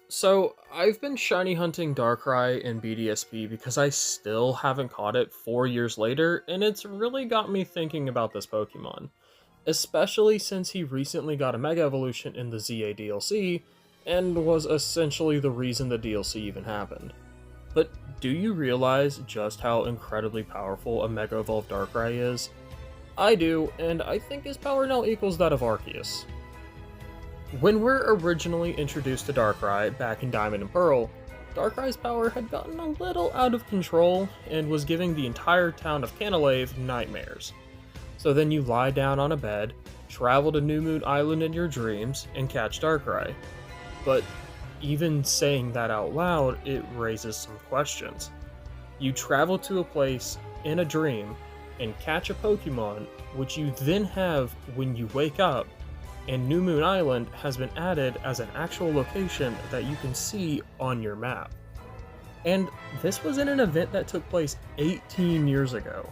So, I've been shiny hunting Darkrai in BDSP because I still haven't caught it 4 years later, and it's really got me thinking about this Pokemon. Especially since he recently got a Mega Evolution in the ZA DLC, and was essentially the reason the DLC even happened. But do you realize just how incredibly powerful a Mega Evolved Darkrai is? I do, and I think his power now equals that of Arceus. When we're originally introduced to Darkrai back in Diamond and Pearl, Darkrai's power had gotten a little out of control and was giving the entire town of Canalave nightmares. So then you lie down on a bed, travel to New Moon Island in your dreams, and catch Darkrai. But even saying that out loud, it raises some questions. You travel to a place in a dream and catch a Pokemon, which you then have when you wake up, and New Moon Island has been added as an actual location that you can see on your map. And this was in an event that took place 18 years ago.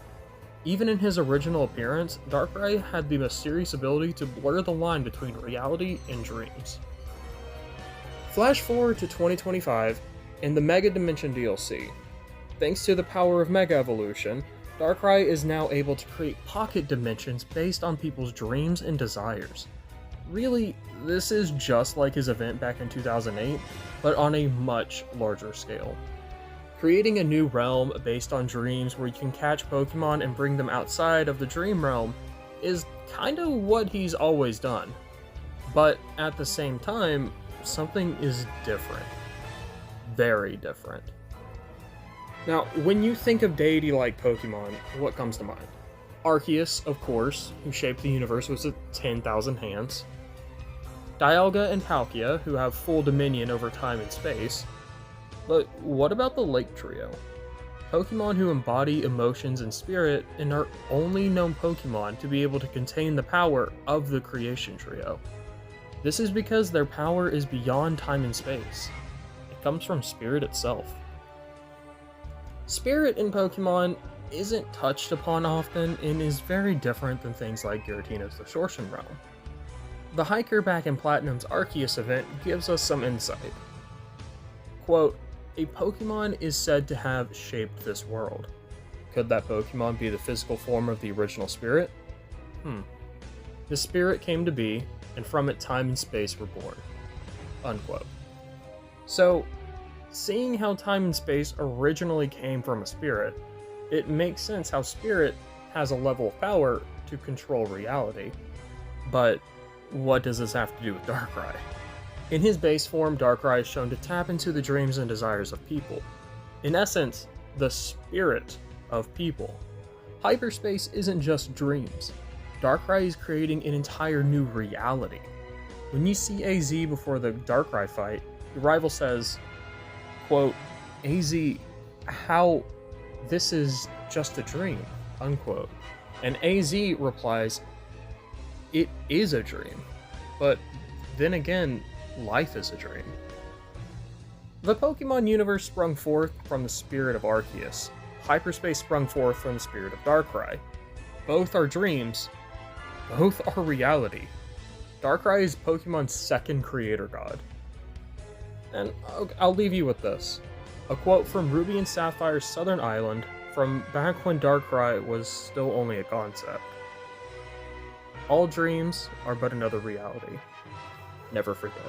Even in his original appearance, Darkrai had the mysterious ability to blur the line between reality and dreams. Flash forward to 2025 in the Mega Dimension DLC. Thanks to the power of Mega Evolution, Darkrai is now able to create pocket dimensions based on people's dreams and desires. Really, this is just like his event back in 2008, but on a much larger scale. Creating a new realm based on dreams where you can catch Pokemon and bring them outside of the dream realm is kinda what he's always done. But at the same time, something is different. Very different. Now, when you think of deity-like Pokemon, what comes to mind? Arceus, of course, who shaped the universe with 10,000 hands. Dialga and Palkia, who have full dominion over time and space. But what about the Lake Trio? Pokemon who embody emotions and spirit and are only known Pokemon to be able to contain the power of the Creation Trio. This is because their power is beyond time and space. It comes from spirit itself. Spirit in Pokemon isn't touched upon often and is very different than things like Giratina's Distortion Realm. The hiker back in Platinum's Arceus event gives us some insight. Quote, "A Pokemon is said to have shaped this world. Could that Pokemon be the physical form of the original spirit? The spirit came to be, and from it time and space were born." Unquote. So, seeing how time and space originally came from a spirit, it makes sense how spirit has a level of power to control reality. But what does this have to do with Darkrai? In his base form, Darkrai is shown to tap into the dreams and desires of people. In essence, the spirit of people. Hyperspace isn't just dreams. Darkrai is creating an entire new reality. When you see AZ before the Darkrai fight, the rival says, quote, "AZ, how this is just a dream," unquote. And AZ replies, "It is a dream, but then again, life is a dream." The Pokemon universe sprung forth from the spirit of Arceus. Hyperspace sprung forth from the spirit of Darkrai. Both are dreams. Both are reality. Darkrai is Pokemon's second creator god. And I'll leave you with this. A quote from Ruby and Sapphire's Southern Island from back when Darkrai was still only a concept. "All dreams are but another reality. Never forget."